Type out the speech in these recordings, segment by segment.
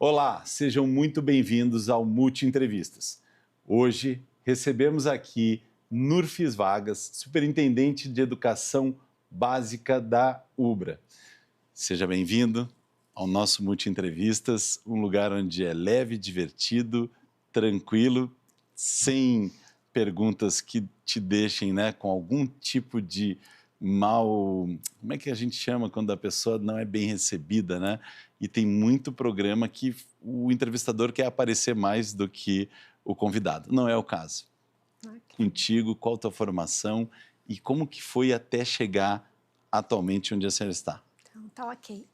Olá, sejam muito bem-vindos ao Multi Entrevistas. Hoje recebemos aqui Nurfis Vargas, Superintendente de Educação Básica da UBRA. Seja bem-vindo ao nosso Multi Entrevistas, um lugar onde é leve, divertido, tranquilo, sem perguntas que te deixem, com algum tipo de mal... Como é que a gente chama quando a pessoa não é bem recebida, E tem muito programa que o entrevistador quer aparecer mais do que o convidado. Não é o caso. Okay. Contigo, qual a tua formação e como que foi até chegar atualmente onde a senhora está? Então, tá ok.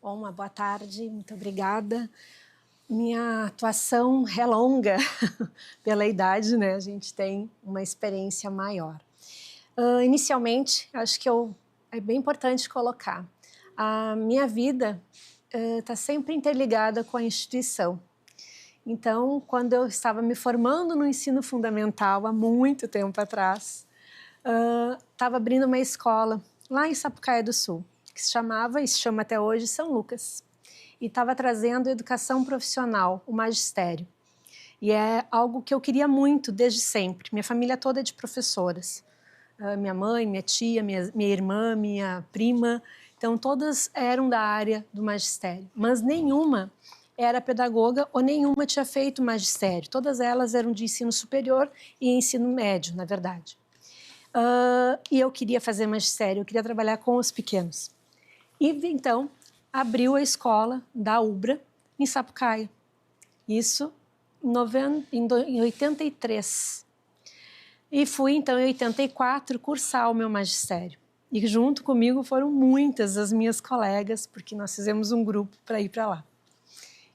Bom, uma boa tarde, muito obrigada. Minha atuação é longa, pela idade, A gente tem uma experiência maior. Inicialmente, acho que é bem importante colocar, a minha vida está sempre interligada com a instituição. Então, quando eu estava me formando no ensino fundamental, há muito tempo atrás, estava abrindo uma escola lá em Sapucaia do Sul, que se chamava, e se chama até hoje, São Lucas. E estava trazendo educação profissional, o magistério. E é algo que eu queria muito desde sempre. Minha família toda é de professoras. Minha mãe, minha tia, minha irmã, minha prima. Então, todas eram da área do magistério. Mas nenhuma era pedagoga ou nenhuma tinha feito magistério. Todas elas eram de ensino superior e ensino médio, na verdade. E eu queria fazer magistério, eu queria trabalhar com os pequenos. E, então, abriu a escola da UBRA em Sapucaia. Isso em 83. E fui, então, em 84, cursar o meu magistério. E junto comigo foram muitas das minhas colegas, porque nós fizemos um grupo para ir para lá.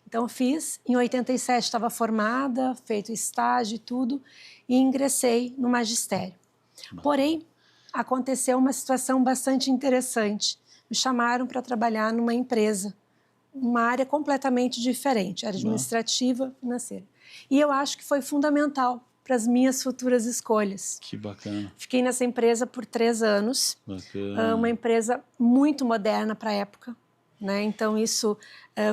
Então, fiz. Em 87, estava formada, feito estágio e tudo, e ingressei no magistério. Porém, aconteceu uma situação bastante interessante. Me chamaram para trabalhar numa empresa, uma área completamente diferente, área administrativa, financeira. E eu acho que foi fundamental para as minhas futuras escolhas. Que bacana. Fiquei nessa empresa por 3 anos. Bacana. Uma empresa muito moderna para a época. Então, isso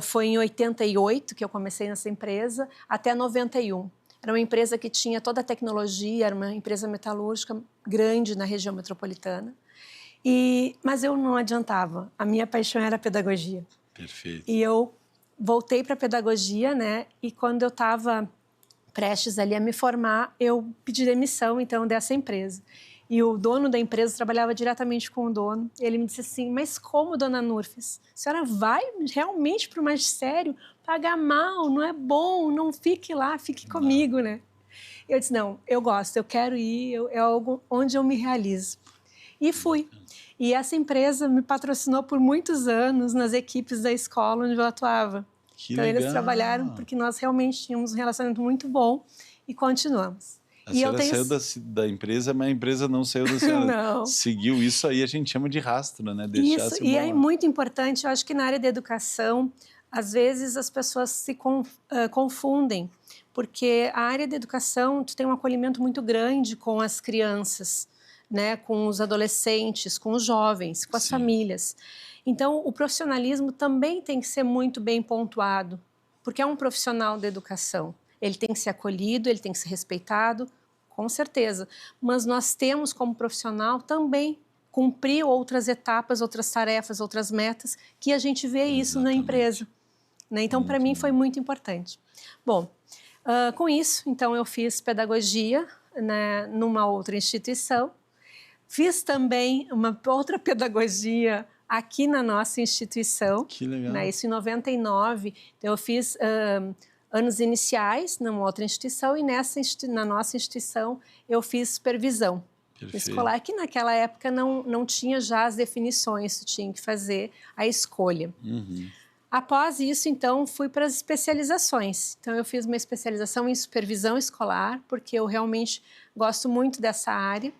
foi em 88 que eu comecei nessa empresa, até 91. Era uma empresa que tinha toda a tecnologia, era uma empresa metalúrgica grande na região metropolitana. Mas eu não adiantava, a minha paixão era a pedagogia. Perfeito. E eu voltei para a pedagogia, E quando eu estava prestes ali a me formar, eu pedi demissão, então, dessa empresa. E o dono da empresa trabalhava diretamente com o dono. Ele me disse assim, mas como, dona Nurfis? A senhora vai realmente para o magistério? Pagar mal, não é bom, não fique lá, fique comigo, Eu disse, não, eu gosto, eu quero ir, é algo onde eu me realizo. E fui. E essa empresa me patrocinou por muitos anos nas equipes da escola onde eu atuava. Que então, legal. Eles trabalharam porque nós realmente tínhamos um relacionamento muito bom e continuamos. A senhora saiu da empresa, mas a empresa não saiu da senhora. Não. Seguiu isso aí, a gente chama de rastro, Isso, e é muito importante, eu acho que na área da educação, às vezes as pessoas se confundem, porque a área da educação tem um acolhimento muito grande com as crianças, com os adolescentes, com os jovens, com as famílias. Então, o profissionalismo também tem que ser muito bem pontuado, porque é um profissional da educação. Ele tem que ser acolhido, ele tem que ser respeitado, com certeza. Mas nós temos, como profissional, também cumprir outras etapas, outras tarefas, outras metas, que a gente vê isso na empresa. Então, para mim, foi muito importante. Bom, com isso, então, eu fiz pedagogia numa outra instituição. Fiz também uma outra pedagogia aqui na nossa instituição. Que legal. Isso em 99. Então, eu fiz anos iniciais numa outra instituição e na nossa instituição eu fiz supervisão escolar, que naquela época não tinha já as definições, tu tinha que fazer a escolha. Após isso, então, fui para as especializações. Então, eu fiz uma especialização em supervisão escolar, porque eu realmente gosto muito dessa área.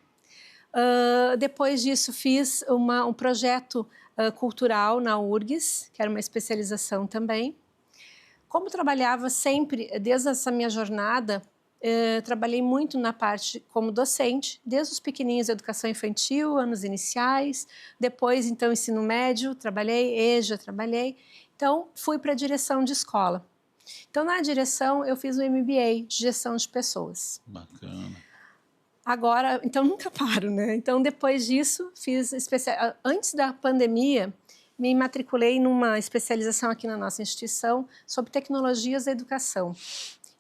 Depois disso, fiz um projeto cultural na URGS, que era uma especialização também. Como trabalhava sempre, desde essa minha jornada, trabalhei muito na parte como docente, desde os pequenininhos, educação infantil, anos iniciais, depois, então, ensino médio, trabalhei, EJA, trabalhei. Então, fui para a direção de escola. Então, na direção, eu fiz o MBA de gestão de pessoas. Bacana. Agora, então, nunca paro, né? Então, depois disso, antes da pandemia, me matriculei numa especialização aqui na nossa instituição sobre tecnologias da educação.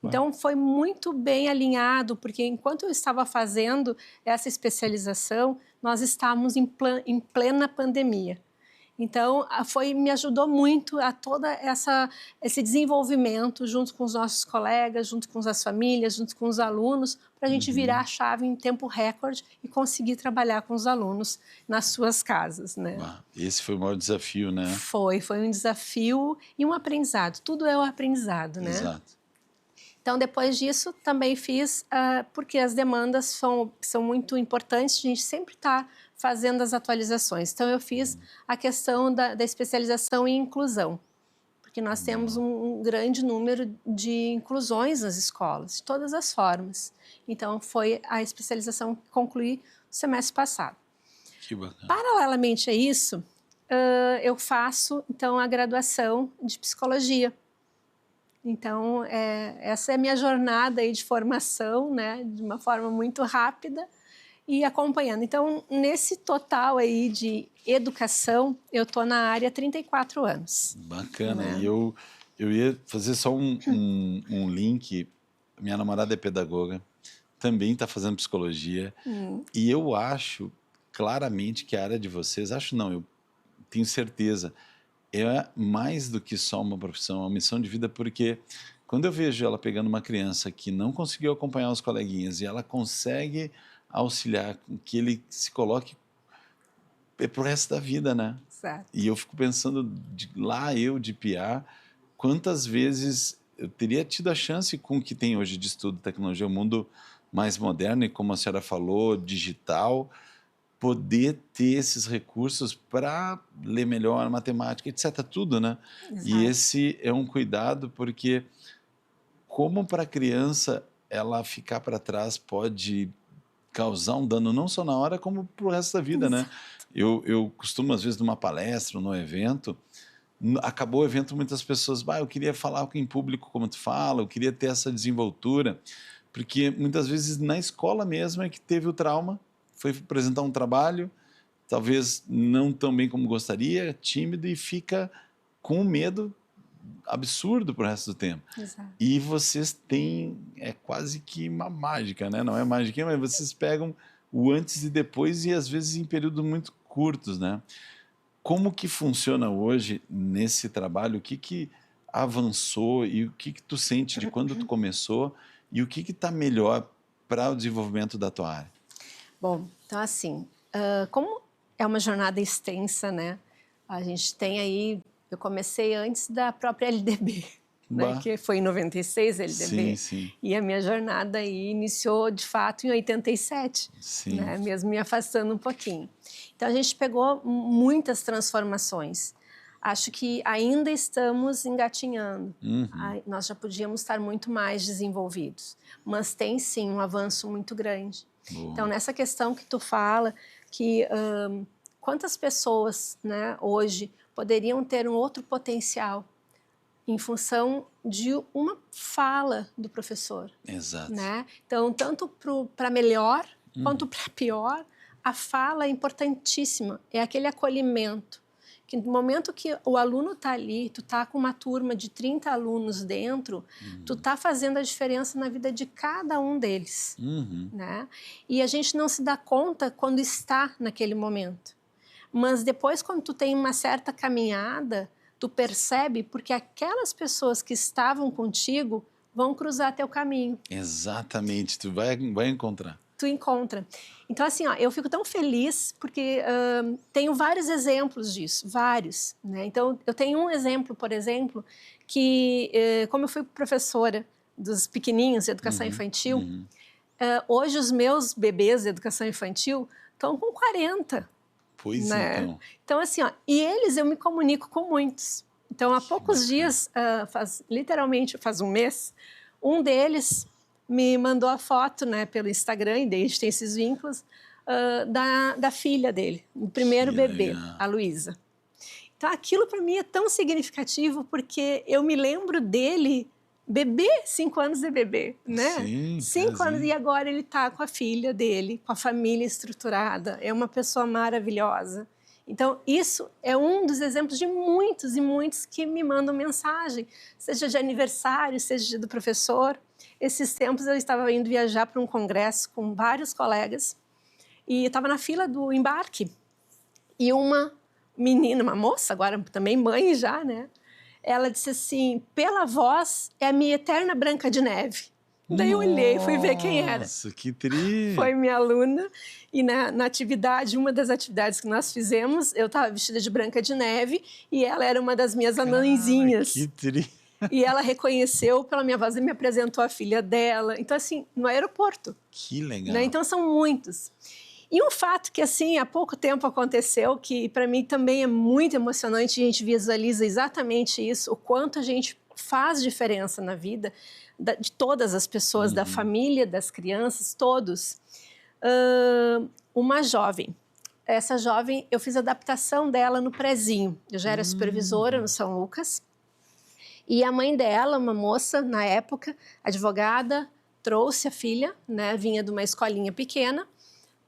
Então, foi muito bem alinhado, porque enquanto eu estava fazendo essa especialização, nós estávamos em plena pandemia. Então, me ajudou muito a esse desenvolvimento junto com os nossos colegas, junto com as famílias, junto com os alunos, para a gente virar a chave em tempo recorde e conseguir trabalhar com os alunos nas suas casas, né? Esse foi o maior desafio, né? Foi um desafio e um aprendizado. Tudo é um aprendizado, né? Exato. Então, depois disso, também fiz, porque as demandas são muito importantes, a gente sempre está fazendo as atualizações. Então, eu fiz a questão da especialização em inclusão, porque nós temos um grande número de inclusões nas escolas, de todas as formas. Então, foi a especialização que concluí no semestre passado. Que bacana. Paralelamente a isso, eu faço, então, a graduação de psicologia. Então, essa é a minha jornada aí de formação, né, de uma forma muito rápida e acompanhando. Então, nesse total aí de educação, eu estou na área há 34 anos. Bacana. Né? E eu ia fazer só um link. Minha namorada é pedagoga, também está fazendo psicologia, e eu acho claramente que a área de vocês, acho não, eu tenho certeza, é mais do que só uma profissão, é uma missão de vida, porque quando eu vejo ela pegando uma criança que não conseguiu acompanhar os coleguinhas e ela consegue auxiliar que ele se coloque pro resto da vida, né? Certo. E eu fico pensando, eu de PA, quantas vezes eu teria tido a chance com o que tem hoje de estudo de tecnologia, o mundo mais moderno e, como a senhora falou, digital, poder ter esses recursos para ler melhor matemática, etc., tudo, né? Exato. E esse é um cuidado, porque como para a criança ela ficar para trás pode causar um dano não só na hora, como para o resto da vida, né? Eu costumo, às vezes, numa palestra, num evento, acabou o evento, muitas pessoas, eu queria falar em público como tu fala, eu queria ter essa desenvoltura, porque muitas vezes na escola mesmo é que teve o trauma, foi apresentar um trabalho, talvez não tão bem como gostaria, tímido, e fica com um medo absurdo pro resto do tempo. Exato. E vocês têm, é quase que uma mágica, né? Não é mágica, mas vocês pegam o antes e depois e às vezes em períodos muito curtos, né? Como que funciona hoje nesse trabalho? O que avançou e o que tu sente de quando tu começou e o que está melhor para o desenvolvimento da tua área? Bom, então assim, como é uma jornada extensa, né? A gente tem aí, eu comecei antes da própria LDB, né? Que foi em 96 a LDB. Sim, sim. E a minha jornada aí iniciou de fato em 87, Sim. né? Mesmo me afastando um pouquinho. Então a gente pegou muitas transformações. Acho que ainda estamos engatinhando. Nós já podíamos estar muito mais desenvolvidos, mas tem sim um avanço muito grande. Boa. Então, nessa questão que tu fala, que quantas pessoas, né, hoje poderiam ter um outro potencial em função de uma fala do professor. Exato. Né? Então, tanto para melhor quanto para pior, a fala é importantíssima. É aquele acolhimento. Que no momento que o aluno está ali, tu está com uma turma de 30 alunos dentro, tu está fazendo a diferença na vida de cada um deles. Né? E a gente não se dá conta quando está naquele momento. Mas depois, quando tu tem uma certa caminhada, tu percebe porque aquelas pessoas que estavam contigo vão cruzar teu caminho. Exatamente, tu vai encontrar. Tu encontra. Então, assim, eu fico tão feliz porque tenho vários exemplos disso, vários. Né? Então, eu tenho um exemplo, por exemplo, que como eu fui professora dos pequenininhos de educação infantil, hoje os meus bebês de educação infantil estão com 40. Pois né? então. Então, assim, e eles eu me comunico com muitos. Então, há poucos dias, literalmente faz um mês, um deles me mandou a foto, né, pelo Instagram, e daí a gente tem esses vínculos, da filha dele, o primeiro bebê, a Luísa. Então, aquilo para mim é tão significativo, porque eu me lembro dele bebê, 5 anos de bebê, né? Sim, 5 anos, e agora ele está com a filha dele, com a família estruturada, é uma pessoa maravilhosa. Então, isso é um dos exemplos de muitos e muitos que me mandam mensagem, seja de aniversário, seja dia do professor. Esses tempos eu estava indo viajar para um congresso com vários colegas e estava na fila do embarque. E uma menina, uma moça, agora também mãe já, né? Ela disse assim, pela voz, é a minha eterna Branca de Neve. Daí eu olhei, fui ver quem era. Nossa, que tri! Foi minha aluna. E na atividade, uma das atividades que nós fizemos, eu estava vestida de Branca de Neve e ela era uma das minhas anãzinhas. Que tri! E ela reconheceu pela minha voz e me apresentou a filha dela. Então, assim, no aeroporto. Que legal! Né? Então, são muitos. E um fato que, assim, há pouco tempo aconteceu, que para mim também é muito emocionante, a gente visualiza exatamente isso, o quanto a gente faz diferença na vida de todas as pessoas, da família, das crianças, todos. Uma jovem. Essa jovem, eu fiz a adaptação dela no prezinho. Eu já era supervisora no São Lucas. E a mãe dela, uma moça, na época, advogada, trouxe a filha, né, vinha de uma escolinha pequena,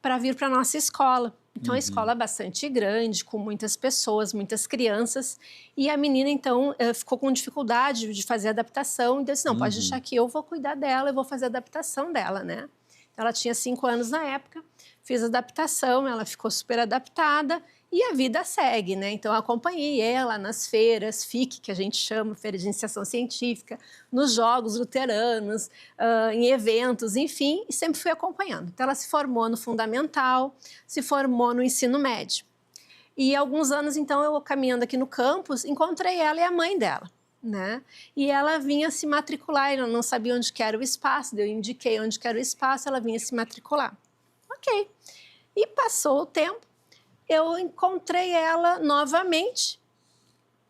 para vir para a nossa escola. Então, a escola é bastante grande, com muitas pessoas, muitas crianças. E a menina, então, ficou com dificuldade de fazer a adaptação. E disse, não, pode deixar que eu vou cuidar dela, eu vou fazer a adaptação dela, né? Ela tinha 5 anos na época, fiz a adaptação, ela ficou super adaptada e a vida segue, né? Então, eu acompanhei ela nas feiras, FIC, que a gente chama, Feira de Iniciação Científica, nos Jogos Luteranos, em eventos, enfim, e sempre fui acompanhando. Então, ela se formou no Fundamental, se formou no Ensino Médio. E alguns anos, então, eu caminhando aqui no campus, encontrei ela e a mãe dela, né? E ela vinha se matricular, eu não sabia onde que era o espaço, eu indiquei onde que era o espaço, ela vinha se matricular. Ok. E passou o tempo, eu encontrei ela novamente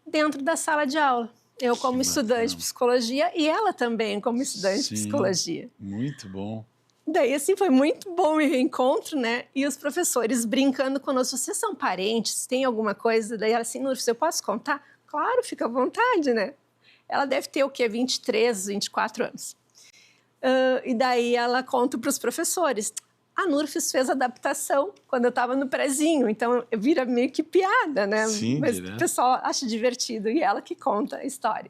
dentro da sala de aula. Eu como estudante de psicologia e ela também como estudante de psicologia. Muito bom. Daí, assim, foi muito bom o reencontro, né? E os professores brincando conosco. Vocês são parentes? Tem alguma coisa? Daí ela assim, Núrcia, eu posso contar? Claro, fica à vontade, né? Ela deve ter o quê? 23, 24 anos. E daí ela conta para os professores. A Nurfis fez adaptação quando eu estava no prezinho, então vira meio que piada, né? Sim, mas direto. O pessoal acha divertido e ela que conta a história.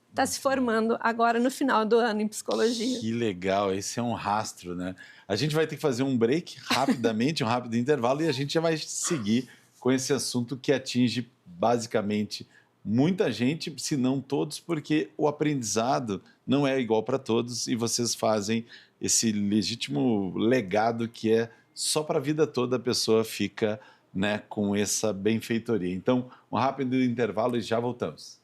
Está se formando agora no final do ano em psicologia. Que legal, esse é um rastro, né? A gente vai ter que fazer um break rapidamente, um rápido intervalo, e a gente já vai seguir com esse assunto que atinge basicamente muita gente, se não todos, porque o aprendizado não é igual para todos e vocês fazem esse legítimo legado que é só para a vida toda a pessoa fica, né, com essa benfeitoria. Então, um rápido intervalo e já voltamos.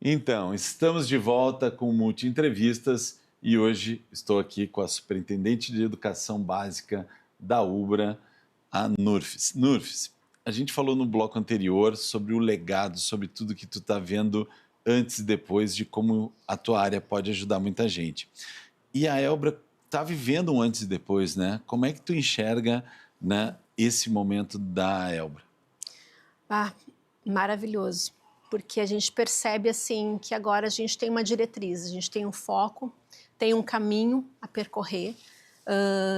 Então, estamos de volta com o Multi Entrevistas e hoje estou aqui com a Superintendente de Educação Básica da UBRA, a Nurfis. Nurfis, a gente falou no bloco anterior sobre o legado, sobre tudo que tu está vendo antes e depois, de como a tua área pode ajudar muita gente. E a Elbra está vivendo um antes e depois, né? Como é que tu enxerga, né, esse momento da Elbra? Maravilhoso. Porque a gente percebe assim que agora a gente tem uma diretriz, a gente tem um foco, tem um caminho a percorrer,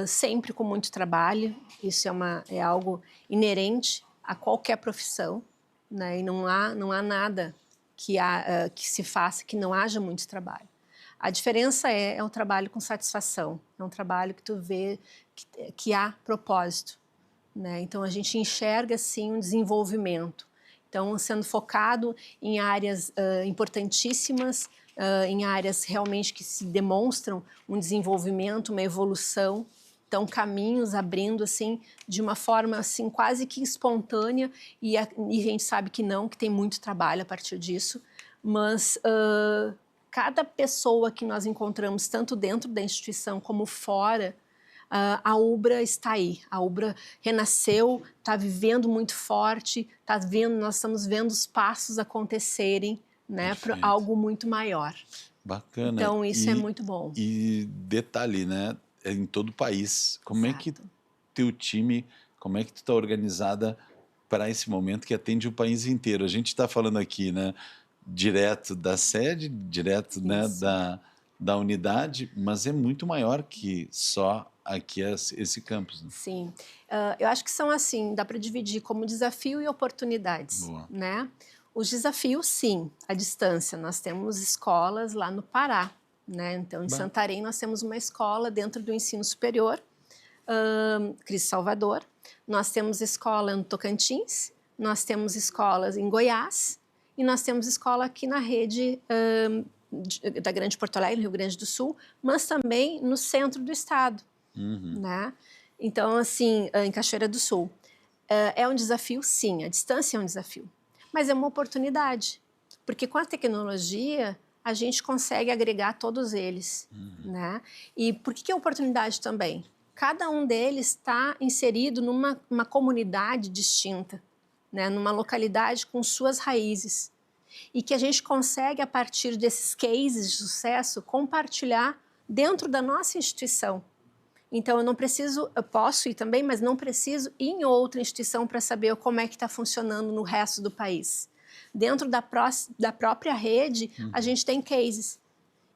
sempre com muito trabalho. Isso é algo inerente a qualquer profissão, né? E não há nada que se faça que não haja muito trabalho. A diferença é um trabalho com satisfação, é um trabalho que tu vê que há propósito, né? Então a gente enxerga assim um desenvolvimento. Então, sendo focado em áreas importantíssimas, em áreas realmente que se demonstram um desenvolvimento, uma evolução, então caminhos abrindo assim de uma forma assim quase que espontânea e a gente sabe que não, que tem muito trabalho a partir disso, mas cada pessoa que nós encontramos tanto dentro da instituição como fora, a UBRA está aí, a UBRA renasceu, está vivendo muito forte, nós estamos vendo os passos acontecerem, né, para Perfeito. algo muito maior. Bacana. Então, isso é muito bom. E detalhe, né? É em todo o país. Como é que Exato. teu time, como é que tu está organizada para esse momento que atende o país inteiro? A gente está falando aqui, né? Direto da sede, direto, né, Isso. da unidade, mas é muito maior que só aqui esse campus, né? Sim. Eu acho que são assim, dá para dividir como desafio e oportunidades, Boa. né? Os desafios, sim, a distância. Nós temos escolas lá no Pará, né? Então, em Santarém, nós temos uma escola dentro do ensino superior, Cristo Salvador. Nós temos escola no Tocantins, nós temos escolas em Goiás e nós temos escola aqui na rede da Grande Porto Alegre, no Rio Grande do Sul, mas também no centro do estado, né? Então, assim, em Cachoeira do Sul. É um desafio, sim, a distância é um desafio, mas é uma oportunidade, porque com a tecnologia a gente consegue agregar todos eles, né? E por que é oportunidade também? Cada um deles está inserido numa comunidade distinta, né? Numa localidade com suas raízes, e que a gente consegue, a partir desses cases de sucesso, compartilhar dentro da nossa instituição. Então, eu posso ir também, mas não preciso ir em outra instituição para saber como é que está funcionando no resto do país. Dentro da própria rede, a gente tem cases.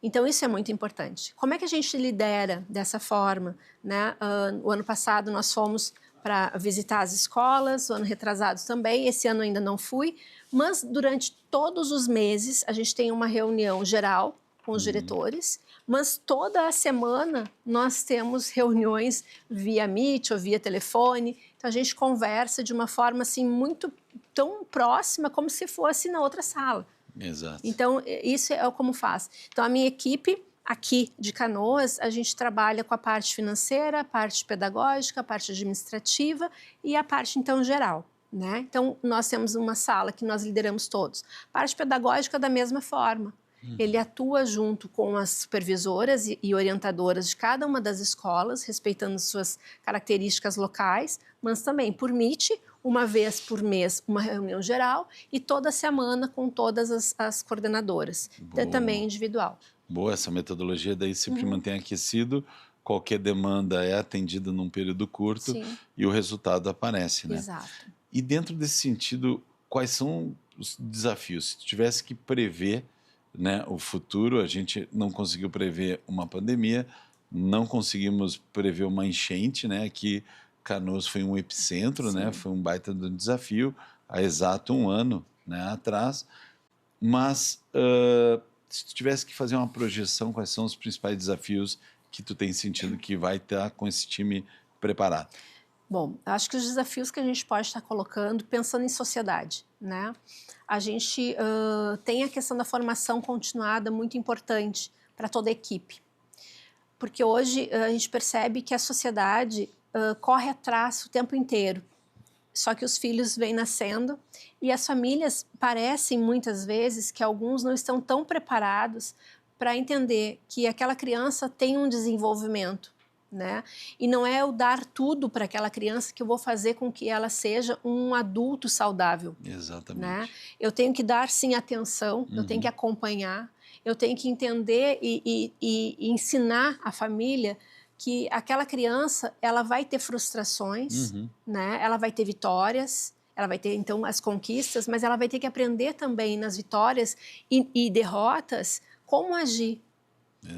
Então, isso é muito importante. Como é que a gente lidera dessa forma, né? O ano passado nós fomos para visitar as escolas, o ano retrasado também, esse ano ainda não fui, mas durante todos os meses a gente tem uma reunião geral com os diretores, mas toda a semana nós temos reuniões via Meet ou via telefone, então a gente conversa de uma forma assim muito tão próxima como se fosse na outra sala. Exato. Então, isso é como faz. Então, a minha equipe aqui de Canoas, a gente trabalha com a parte financeira, a parte pedagógica, a parte administrativa e a parte, então, geral, né? Então, nós temos uma sala que nós lideramos todos. Parte pedagógica, da mesma forma. Ele atua junto com as supervisoras e orientadoras de cada uma das escolas, respeitando suas características locais, mas também por Meet, uma vez por mês, uma reunião geral, e toda semana com todas as coordenadoras, também individual. Boa, essa metodologia daí sempre mantém aquecido, qualquer demanda é atendida num período curto. Sim. E o resultado aparece, né? Exato. E dentro desse sentido, quais são os desafios? Se tu tivesse que prever, né, o futuro, a gente não conseguiu prever uma pandemia, não conseguimos prever uma enchente, né? Aqui Canoas foi um epicentro, sim, né? Foi um baita de um desafio há exato um ano, né, atrás. Mas se tu tivesse que fazer uma projeção, quais são os principais desafios que tu tem sentido que vai estar com esse time preparado? Bom, acho que os desafios que a gente pode estar colocando, pensando em sociedade, né? A gente tem a questão da formação continuada muito importante para toda a equipe. Porque hoje a gente percebe que a sociedade corre atrás o tempo inteiro. Só que os filhos vêm nascendo e as famílias parecem muitas vezes que alguns não estão tão preparados para entender que aquela criança tem um desenvolvimento, né? E não é eu dar tudo para aquela criança que eu vou fazer com que ela seja um adulto saudável. Exatamente. Né? Eu tenho que dar, sim, atenção, eu tenho que acompanhar, eu tenho que entender e ensinar a família que aquela criança, ela vai ter frustrações, né? Ela vai ter vitórias, ela vai ter, então, as conquistas, mas ela vai ter que aprender também nas vitórias e derrotas como agir.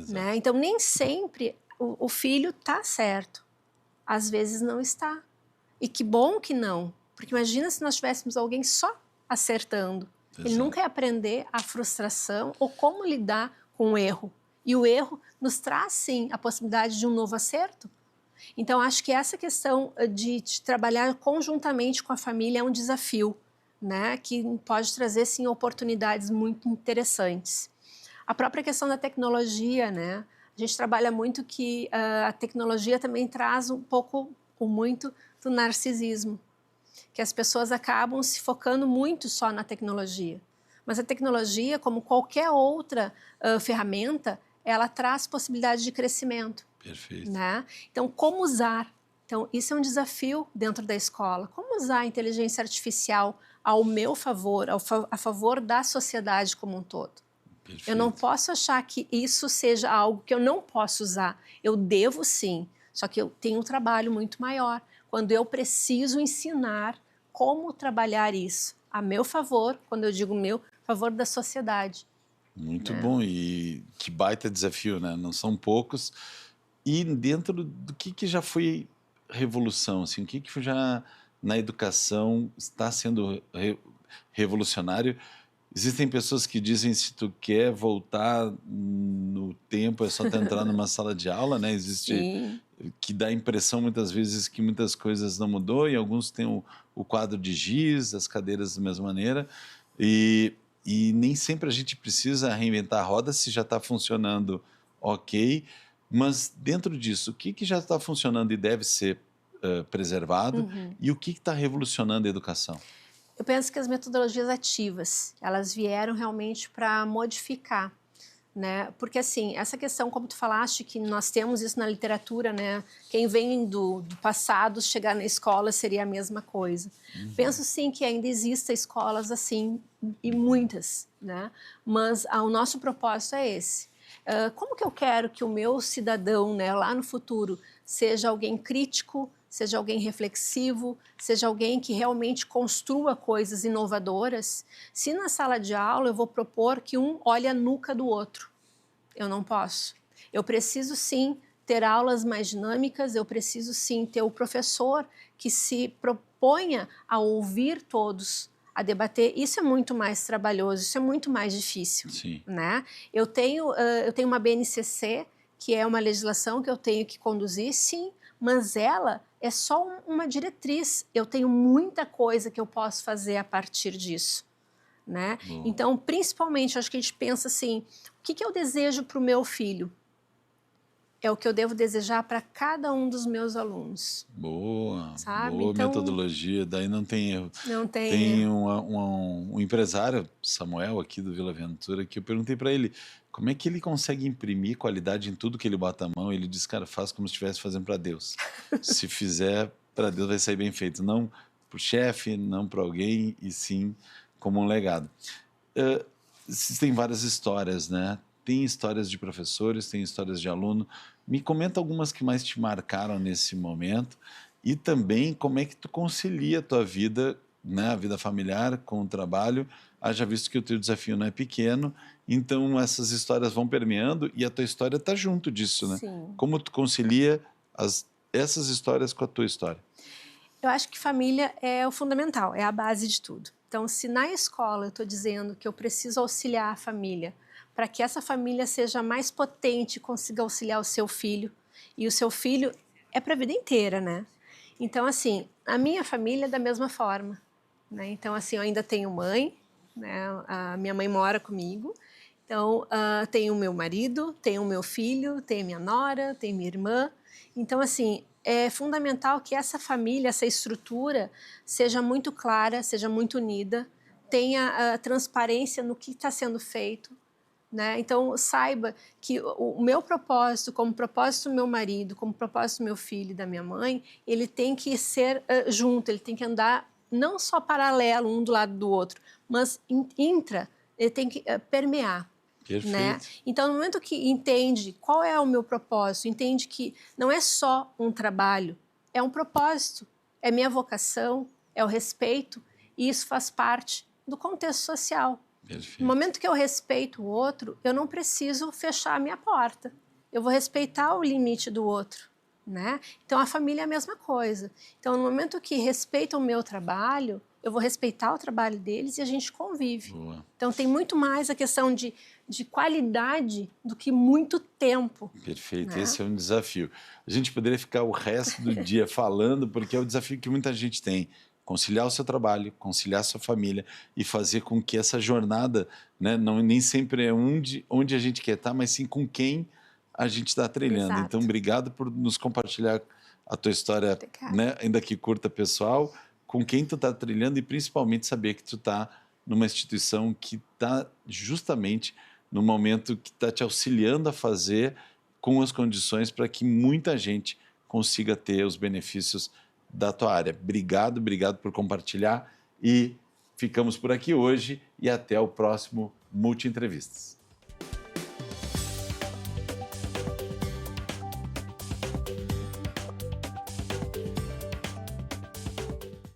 Né? Então, nem sempre o filho está certo. Às vezes não está. E que bom que não. Porque imagina se nós tivéssemos alguém só acertando. Exato. Ele nunca ia aprender a frustração ou como lidar com o erro. E o erro nos traz, sim, a possibilidade de um novo acerto. Então, acho que essa questão de trabalhar conjuntamente com a família é um desafio, né? Que pode trazer, sim, oportunidades muito interessantes. A própria questão da tecnologia, né? A gente trabalha muito que a tecnologia também traz um pouco ou muito do narcisismo, que as pessoas acabam se focando muito só na tecnologia. Mas a tecnologia, como qualquer outra ferramenta, ela traz possibilidades de crescimento. Perfeito. Né? Então, como usar? Então, isso é um desafio dentro da escola. Como usar a inteligência artificial ao meu favor, a favor da sociedade como um todo. Perfeito. Eu não posso achar que isso seja algo que eu não posso usar. Eu devo sim, só que eu tenho um trabalho muito maior, quando eu preciso ensinar como trabalhar isso a meu favor, quando eu digo meu, favor da sociedade. Muito bom, e que baita desafio, né? Não são poucos. E dentro do que já foi revolução, assim, o que já na educação está sendo revolucionário? Existem pessoas que dizem se tu quer voltar no tempo é só tu entrar numa sala de aula, né? Existe Sim. que dá a impressão muitas vezes que muitas coisas não mudou e alguns têm o quadro de giz, as cadeiras da mesma maneira e nem sempre a gente precisa reinventar a roda se já está funcionando ok, mas dentro disso, o que já está funcionando e deve ser preservado e o que está revolucionando a educação? Eu penso que as metodologias ativas, elas vieram realmente para modificar, né? Porque assim, essa questão, como tu falaste, que nós temos isso na literatura, né? Quem vem do passado chegar na escola seria a mesma coisa. Penso sim que ainda existem escolas assim, e muitas, né? Mas o nosso propósito é esse. Como que eu quero que o meu cidadão, né, lá no futuro, seja alguém crítico, seja alguém reflexivo, seja alguém que realmente construa coisas inovadoras, se na sala de aula eu vou propor que um olhe a nuca do outro? Eu não posso. Eu preciso sim ter aulas mais dinâmicas, eu preciso sim ter o professor que se proponha a ouvir todos, a debater. Isso é muito mais trabalhoso, isso é muito mais difícil. Sim. Né? Eu tenho uma BNCC, que é uma legislação que eu tenho que conduzir, sim, mas ela é só uma diretriz. Eu tenho muita coisa que eu posso fazer a partir disso. Né? Então, principalmente, acho que a gente pensa assim, o que eu desejo para o meu filho? É o que eu devo desejar para cada um dos meus alunos. Boa, sabe? boa Então, metodologia, daí não tem erro. não tem Tem erro. um empresário, Samuel, aqui do Vila Ventura, que eu perguntei para ele como é que ele consegue imprimir qualidade em tudo que ele bota a mão. Ele disse, cara, faz como se estivesse fazendo para Deus. Se fizer para Deus vai sair bem feito. Não para o chefe, não para alguém, e sim como um legado. Existem várias histórias, né? Tem histórias de professores, tem histórias de aluno. Me comenta algumas que mais te marcaram nesse momento e também como é que tu concilia a tua vida, né, a vida familiar com o trabalho, haja visto que o teu desafio não é pequeno, então essas histórias vão permeando e a tua história está junto disso, né? Sim. Como tu concilia essas histórias com a tua história? Eu acho que família é o fundamental, é a base de tudo. Então, se na escola eu estou dizendo que eu preciso auxiliar a família para que essa família seja mais potente e consiga auxiliar o seu filho, e o seu filho é para a vida inteira, né? Então, assim, a minha família é da mesma forma, né? Então, assim, eu ainda tenho mãe, né? A minha mãe mora comigo, então tenho o meu marido, tenho o meu filho, tenho minha nora, tenho minha irmã. Então, assim, é fundamental que essa família, essa estrutura, seja muito clara, seja muito unida, tenha transparência no que está sendo feito, né? Então, saiba que o meu propósito, como propósito do meu marido, como propósito do meu filho e da minha mãe, ele tem que ser junto, ele tem que andar não só paralelo, um do lado do outro, mas ele tem que permear. Perfeito. Né? Então, no momento que entende qual é o meu propósito, entende que não é só um trabalho, é um propósito, é minha vocação, é o respeito, e isso faz parte do contexto social. Perfeito. No momento que eu respeito o outro, eu não preciso fechar a minha porta. Eu vou respeitar o limite do outro, né? Então, a família é a mesma coisa. Então, no momento que respeitam o meu trabalho, eu vou respeitar o trabalho deles e a gente convive. Boa. Então, tem muito mais a questão de qualidade do que muito tempo. Perfeito, né? Esse é um desafio. A gente poderia ficar o resto do dia falando, porque é o desafio que muita gente tem. Conciliar o seu trabalho, conciliar a sua família e fazer com que essa jornada, né, nem sempre é onde a gente quer estar, mas sim com quem a gente está trilhando. Exato. Então, obrigado por nos compartilhar a tua história, né, ainda que curta, pessoal, com quem tu está trilhando e principalmente saber que tu está numa instituição que está justamente no momento que está te auxiliando a fazer com as condições para que muita gente consiga ter os benefícios da tua área. Obrigado por compartilhar e Ficamos por aqui hoje e até o próximo Multi Entrevistas.